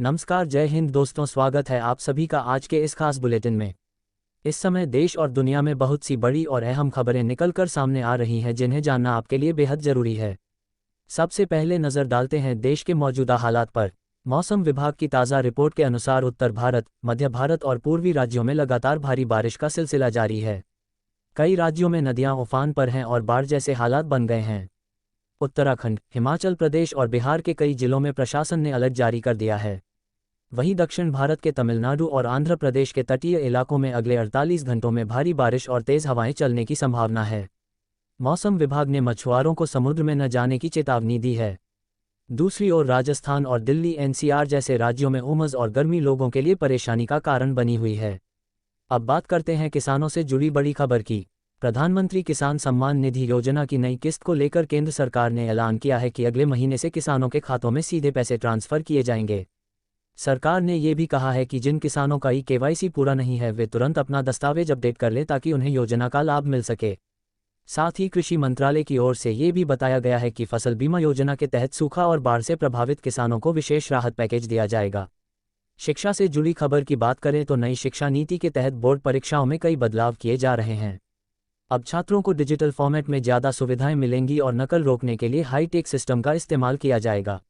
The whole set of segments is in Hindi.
नमस्कार, जय हिंद दोस्तों, स्वागत है आप सभी का आज के इस खास बुलेटिन में। इस समय देश और दुनिया में बहुत सी बड़ी और अहम खबरें निकलकर सामने आ रही हैं जिन्हें जानना आपके लिए बेहद जरूरी है। सबसे पहले नजर डालते हैं देश के मौजूदा हालात पर। मौसम विभाग की ताज़ा रिपोर्ट के अनुसार उत्तर भारत, मध्य भारत और पूर्वी राज्यों में लगातार भारी बारिश का सिलसिला जारी है। कई राज्यों में नदियां उफान पर हैं और बाढ़ जैसे हालात बन गए हैं। उत्तराखंड, हिमाचल प्रदेश और बिहार के कई जिलों में प्रशासन ने अलर्ट जारी कर दिया है। वहीं दक्षिण भारत के तमिलनाडु और आंध्र प्रदेश के तटीय इलाकों में अगले 48 घंटों में भारी बारिश और तेज हवाएं चलने की संभावना है। मौसम विभाग ने मछुआरों को समुद्र में न जाने की चेतावनी दी है। दूसरी ओर राजस्थान और दिल्ली एनसीआर जैसे राज्यों में उमस और गर्मी लोगों के लिए परेशानी का कारण बनी हुई है। अब बात करते हैं किसानों से जुड़ी बड़ी खबर की। प्रधानमंत्री किसान सम्मान निधि योजना की नई किस्त को लेकर केंद्र सरकार ने ऐलान किया है कि अगले महीने से किसानों के खातों में सीधे पैसे ट्रांसफर किए जाएंगे। सरकार ने ये भी कहा है कि जिन किसानों का केवाईसी पूरा नहीं है वे तुरंत अपना दस्तावेज अपडेट कर लें ताकि उन्हें योजना का लाभ मिल सके। साथ ही कृषि मंत्रालय की ओर से ये भी बताया गया है कि फसल बीमा योजना के तहत सूखा और बाढ़ से प्रभावित किसानों को विशेष राहत पैकेज दिया जाएगा। शिक्षा से जुड़ी खबर की बात करें तो नई शिक्षा नीति के तहत बोर्ड परीक्षाओं में कई बदलाव किए जा रहे हैं। अब छात्रों को डिजिटल फॉर्मेट में ज़्यादा सुविधाएं मिलेंगी और नकल रोकने के लिए हाईटेक सिस्टम का इस्तेमाल किया जाएगा।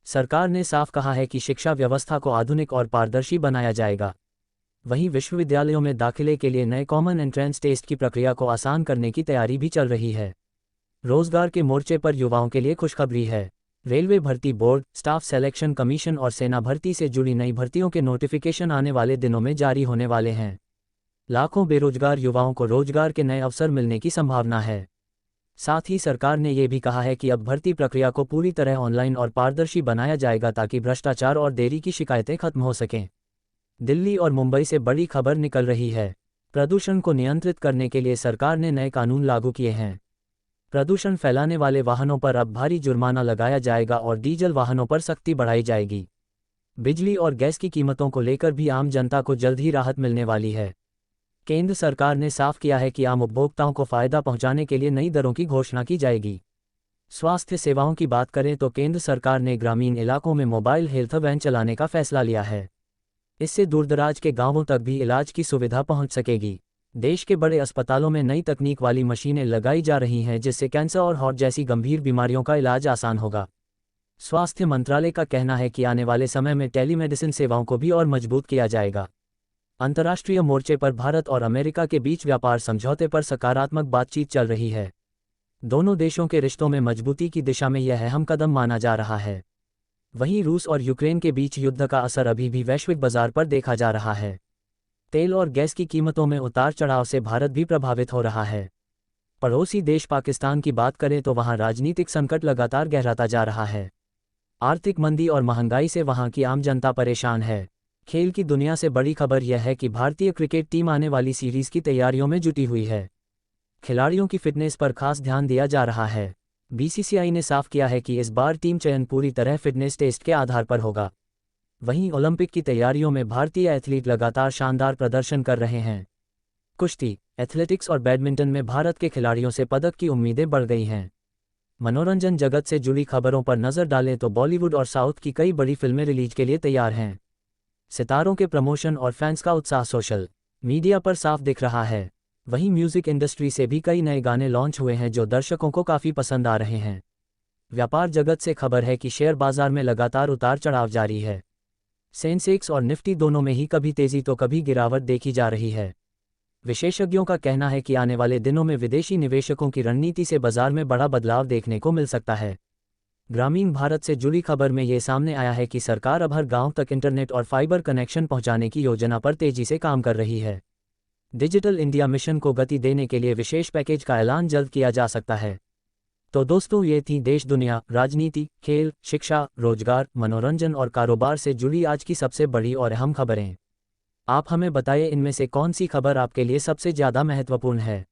सरकार ने साफ कहा है कि शिक्षा व्यवस्था को आधुनिक और पारदर्शी बनाया जाएगा। वहीं विश्वविद्यालयों में दाखिले के लिए नए कॉमन एंट्रेंस टेस्ट की प्रक्रिया को आसान करने की तैयारी भी चल रही है। रोजगार के मोर्चे पर युवाओं के लिए खुशखबरी है। रेलवे भर्ती बोर्ड, स्टाफ सिलेक्शन कमीशन और सेना भर्ती से जुड़ी नई भर्तियों के नोटिफिकेशन आने वाले दिनों में जारी होने वाले हैं। लाखों बेरोजगार युवाओं को रोजगार के नए अवसर मिलने की संभावना है। साथ ही सरकार ने यह भी कहा है कि अब भर्ती प्रक्रिया को पूरी तरह ऑनलाइन और पारदर्शी बनाया जाएगा ताकि भ्रष्टाचार और देरी की शिकायतें खत्म हो सकें। दिल्ली और मुंबई से बड़ी खबर निकल रही है। प्रदूषण को नियंत्रित करने के लिए सरकार ने नए कानून लागू किए हैं। प्रदूषण फैलाने वाले वाहनों पर अब भारी जुर्माना लगाया जाएगा और डीजल वाहनों पर सख्ती बढ़ाई जाएगी। बिजली और गैस की कीमतों को लेकर भी आम जनता को जल्द ही राहत मिलने वाली है। केंद्र सरकार ने साफ किया है कि आम उपभोक्ताओं को फायदा पहुंचाने के लिए नई दरों की घोषणा की जाएगी। स्वास्थ्य सेवाओं की बात करें तो केंद्र सरकार ने ग्रामीण इलाकों में मोबाइल हेल्थ वैन चलाने का फैसला लिया है। इससे दूरदराज के गांवों तक भी इलाज की सुविधा पहुंच सकेगी। देश के बड़े अस्पतालों में नई तकनीक वाली मशीनें लगाई जा रही हैं जिससे कैंसर और हार्ट जैसी गंभीर बीमारियों का इलाज आसान होगा। स्वास्थ्य मंत्रालय का कहना है कि आने वाले समय में टेलीमेडिसिन सेवाओं को भी और मजबूत किया जाएगा। अंतर्राष्ट्रीय मोर्चे पर भारत और अमेरिका के बीच व्यापार समझौते पर सकारात्मक बातचीत चल रही है। दोनों देशों के रिश्तों में मजबूती की दिशा में यह अहम कदम माना जा रहा है। वहीं रूस और यूक्रेन के बीच युद्ध का असर अभी भी वैश्विक बाजार पर देखा जा रहा है। तेल और गैस की कीमतों में उतार चढ़ाव से भारत भी प्रभावित हो रहा है। पड़ोसी देश पाकिस्तान की बात करें तो वहां राजनीतिक संकट लगातार गहराता जा रहा है। आर्थिक मंदी और महंगाई से वहां की आम जनता परेशान है। खेल की दुनिया से बड़ी खबर यह है कि भारतीय क्रिकेट टीम आने वाली सीरीज की तैयारियों में जुटी हुई है। खिलाड़ियों की फिटनेस पर खास ध्यान दिया जा रहा है। बीसीसीआई ने साफ किया है कि इस बार टीम चयन पूरी तरह फिटनेस टेस्ट के आधार पर होगा। वहीं ओलंपिक की तैयारियों में भारतीय एथलीट लगातार शानदार प्रदर्शन कर रहे हैं। कुश्ती, एथलेटिक्स और बैडमिंटन में भारत के खिलाड़ियों से पदक की उम्मीदें बढ़ गई हैं। मनोरंजन जगत से जुड़ी खबरों पर नजर डालें तो बॉलीवुड और साउथ की कई बड़ी फिल्में रिलीज के लिए तैयार हैं। सितारों के प्रमोशन और फैंस का उत्साह सोशल मीडिया पर साफ दिख रहा है। वहीं म्यूजिक इंडस्ट्री से भी कई नए गाने लॉन्च हुए हैं जो दर्शकों को काफ़ी पसंद आ रहे हैं। व्यापार जगत से खबर है कि शेयर बाजार में लगातार उतार चढ़ाव जारी है। सेंसेक्स और निफ्टी दोनों में ही कभी तेजी तो कभी गिरावट देखी जा रही है। विशेषज्ञों का कहना है कि आने वाले दिनों में विदेशी निवेशकों की रणनीति से बाजार में बड़ा बदलाव देखने को मिल सकता है। ग्रामीण भारत से जुड़ी खबर में ये सामने आया है कि सरकार अब हर गांव तक इंटरनेट और फाइबर कनेक्शन पहुंचाने की योजना पर तेजी से काम कर रही है। डिजिटल इंडिया मिशन को गति देने के लिए विशेष पैकेज का ऐलान जल्द किया जा सकता है। तो दोस्तों, ये थी देश दुनिया, राजनीति, खेल, शिक्षा, रोजगार, मनोरंजन और कारोबार से जुड़ी आज की सबसे बड़ी और अहम खबरें। आप हमें बताइए इनमें से कौन सी खबर आपके लिए सबसे ज़्यादा महत्वपूर्ण है।